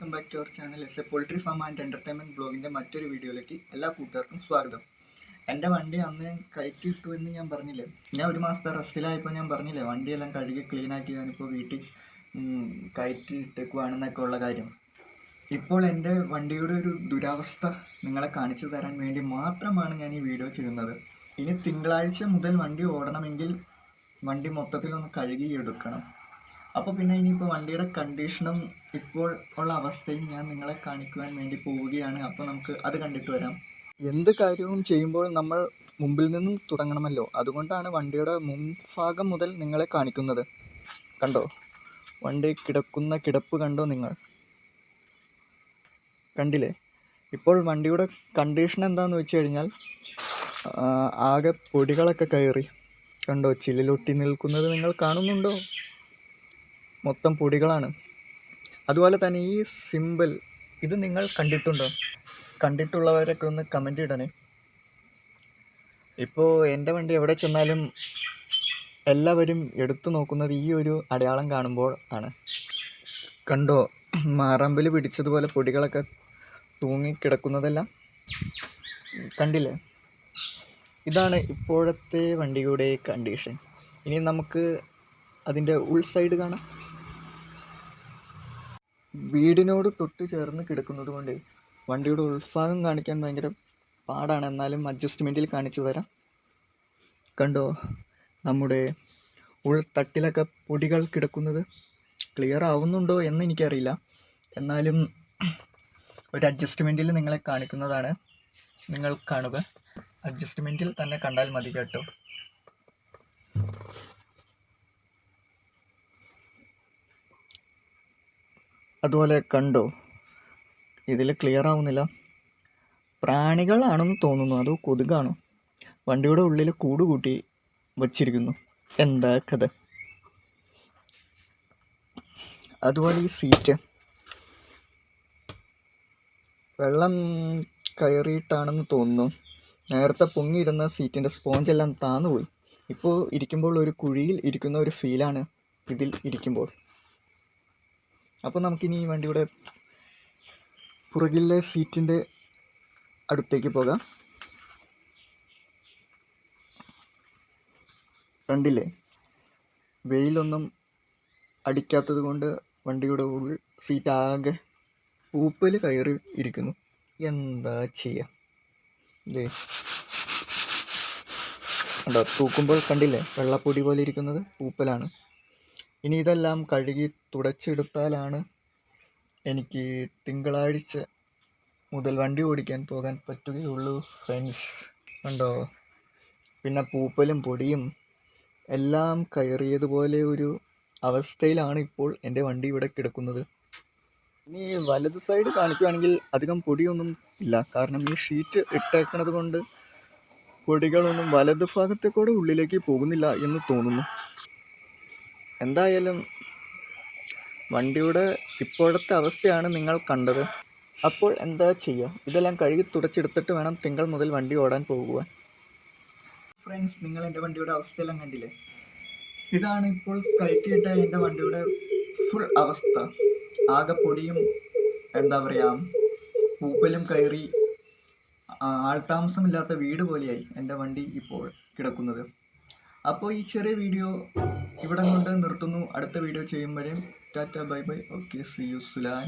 Welcome back to our channel S A poultry farm and entertainment ബ്ലോഗിൻ്റെ മറ്റൊരു വീഡിയോയിലേക്ക് എല്ലാ കൂട്ടുകാർക്കും സ്വാഗതം. എൻ്റെ വണ്ടി അന്ന് കയറ്റിയിട്ടു എന്ന് ഞാൻ പറഞ്ഞില്ലേ, ഞാൻ ഒരു മാസത്തെ റെസ്റ്റിലായപ്പോൾ ഞാൻ പറഞ്ഞില്ലേ, വണ്ടിയെല്ലാം കഴുകി ക്ലീനാക്കി ഞാനിപ്പോൾ വീട്ടിൽ കയറ്റിയിട്ടേക്കുവാണെന്നൊക്കെ ഉള്ള കാര്യം. ഇപ്പോൾ എൻ്റെ വണ്ടിയുടെ ഒരു ദുരവസ്ഥ നിങ്ങളെ കാണിച്ചു തരാൻ വേണ്ടി മാത്രമാണ് ഞാൻ ഈ വീഡിയോ ചെയ്യുന്നത്. ഇനി തിങ്കളാഴ്ച മുതൽ വണ്ടി ഓടണമെങ്കിൽ വണ്ടി മൊത്തത്തിലൊന്ന് കഴുകിയെടുക്കണം. അപ്പോൾ പിന്നെ ഇനിയിപ്പോൾ വണ്ടിയുടെ കണ്ടീഷനും ഇപ്പോൾ ഉള്ള അവസ്ഥയും ഞാൻ നിങ്ങളെ കാണിക്കുവാൻ വേണ്ടി പോവുകയാണ്. അപ്പോൾ നമുക്ക് അത് കണ്ടിട്ട് വരാം. എന്ത് കാര്യവും ചെയ്യുമ്പോൾ നമ്മൾ മുമ്പിൽ നിന്നും തുടങ്ങണമല്ലോ, അതുകൊണ്ടാണ് വണ്ടിയുടെ മുൻഭാഗം മുതൽ നിങ്ങളെ കാണിക്കുന്നത്. കണ്ടോ, വണ്ടി കിടക്കുന്ന കിടപ്പ് കണ്ടോ നിങ്ങൾ? കണ്ടില്ലേ? ഇപ്പോൾ വണ്ടിയുടെ കണ്ടീഷൻ എന്താണെന്ന് വെച്ച് കഴിഞ്ഞാൽ ആകെ പൊടികളൊക്കെ കയറി. കണ്ടോ, ചില്ലിലൊട്ടി നിൽക്കുന്നത് നിങ്ങൾ കാണുന്നുണ്ടോ? മൊത്തം പൊടികളാണ്. അതുപോലെ തന്നെ ഈ സിമ്പിൾ ഇത് നിങ്ങൾ കണ്ടിട്ടുണ്ടോ? കണ്ടിട്ടുള്ളവരൊക്കെ ഒന്ന് കമൻ്റ് ഇടണേ. ഇപ്പോൾ എൻ്റെ വണ്ടി എവിടെ ചെന്നാലും എല്ലാവരും എടുത്തു നോക്കുന്നത് ഈ ഒരു അടയാളം കാണുമ്പോൾ ആണ്. കണ്ടോ, മാറാമ്പൽ പിടിച്ചതുപോലെ പൊടികളൊക്കെ തൂങ്ങിക്കിടക്കുന്നതെല്ലാം കണ്ടില്ലേ? ഇതാണ് ഇപ്പോഴത്തെ വണ്ടിയുടെ കണ്ടീഷൻ. ഇനി നമുക്ക് അതിൻ്റെ ഉൾസൈഡ് കാണാം. വീടിനോട് തൊട്ട് ചേർന്ന് കിടക്കുന്നത് കൊണ്ട് വണ്ടിയുടെ ഉൾഭാഗം കാണിക്കാൻ ഭയങ്കര പാടാണ്. എന്നാലും അഡ്ജസ്റ്റ്മെൻറ്റിൽ കാണിച്ചു തരാം. കണ്ടോ, നമ്മുടെ ഉൾത്തട്ടിലൊക്കെ പൊടികൾ കിടക്കുന്നത് ക്ലിയർ ആവുന്നുണ്ടോ എന്ന് എനിക്കറിയില്ല. എന്നാലും ഒരു അഡ്ജസ്റ്റ്മെൻറ്റിൽ നിങ്ങളെ കാണിക്കുന്നതാണ്. നിങ്ങൾ കാണുക, അഡ്ജസ്റ്റ്മെൻറ്റിൽ തന്നെ കണ്ടാൽ മതി കേട്ടോ. അതുപോലെ കണ്ടോ, ഇതിൽ ക്ലിയർ ആവുന്നില്ല. പ്രാണികളാണെന്ന് തോന്നുന്നു, അതോ കൊതുകാണോ? വണ്ടിയുടെ ഉള്ളിൽ കൂട് കൂട്ടി വച്ചിരിക്കുന്നു. എന്താ കഥ? അതുപോലെ ഈ സീറ്റ് വെള്ളം കയറിയിട്ടാണെന്ന് തോന്നുന്നു. നേരത്തെ പൊങ്ങിയിരുന്ന സീറ്റിൻ്റെ സ്പോഞ്ചെല്ലാം താന്നുപോയി. ഇപ്പോൾ ഇരിക്കുമ്പോൾ ഒരു കുഴിയിൽ ഇരിക്കുന്ന ഒരു ഫീലാണ് ഇതിൽ ഇരിക്കുമ്പോൾ. അപ്പോൾ നമുക്കിനി ഈ വണ്ടിയുടെ പുറകിലെ സീറ്റിൻ്റെ അടുത്തേക്ക് പോകാം. കണ്ടില്ലേ, വെയിലൊന്നും അടിക്കാത്തത് കൊണ്ട് വണ്ടിയുടെ ഉൾ സീറ്റ് ആകെ പൂപ്പൽ കയറി ഇരിക്കുന്നു. എന്താ ചെയ്യുക? ഇതേ കണ്ടോ, തൂക്കുമ്പോൾ കണ്ടില്ലേ, വെള്ളപ്പൊടി പോലെ ഇരിക്കുന്നത് പൂപ്പലാണ്. ഇനി ഇതെല്ലാം കഴുകി തുടച്ചെടുത്താലാണ് എനിക്ക് തിങ്കളാഴ്ച മുതൽ വണ്ടി ഓടിക്കാൻ പോകാൻ പറ്റുകയുള്ളൂ ഫ്രണ്ട്സ്. കണ്ടോ, പിന്നെ പൂപ്പലും പൊടിയും എല്ലാം കയറിയതുപോലെ ഒരു അവസ്ഥയിലാണ് ഇപ്പോൾ എൻ്റെ വണ്ടി ഇവിടെ കിടക്കുന്നത്. ഇനി വലത് സൈഡ് കാണിക്കുകയാണെങ്കിൽ അധികം പൊടിയൊന്നും ഇല്ല, കാരണം ഈ ഷീറ്റ് ഇട്ടേക്കണത് കൊണ്ട് പൊടികളൊന്നും വലത് ഭാഗത്തേക്കൂടെ ഉള്ളിലേക്ക് പോകുന്നില്ല എന്ന് തോന്നുന്നു. എന്തായാലും വണ്ടിയുടെ ഇപ്പോഴത്തെ അവസ്ഥയാണ് നിങ്ങൾ കണ്ടത്. അപ്പോൾ എന്താ ചെയ്യുക? ഇതെല്ലാം കഴുകി തുടച്ചെടുത്തിട്ട് വേണം തിങ്കൾ മുതൽ വണ്ടി ഓടാൻ പോകുവാൻ. ഫ്രണ്ട്സ്, നിങ്ങൾ എൻ്റെ വണ്ടിയുടെ അവസ്ഥയെല്ലാം കണ്ടില്ലേ? ഇതാണ് ഇപ്പോൾ കയറ്റിയിട്ട എൻ്റെ വണ്ടിയുടെ ഫുൾ അവസ്ഥ. ആകെ പൊടിയും എന്താ പറയുക, പൂപ്പലും കയറി ആൾതാമസമില്ലാത്ത വീട് പോലെയായി എൻ്റെ വണ്ടി ഇപ്പോൾ കിടക്കുന്നത്. അപ്പോൾ ഈ ചെറിയ വീഡിയോ ഇവിടെ കൊണ്ട് നിർത്തുന്നു. അടുത്ത വീഡിയോ ചെയ്യും വരെ tata bye bye. Okay, see you സുലാൻ.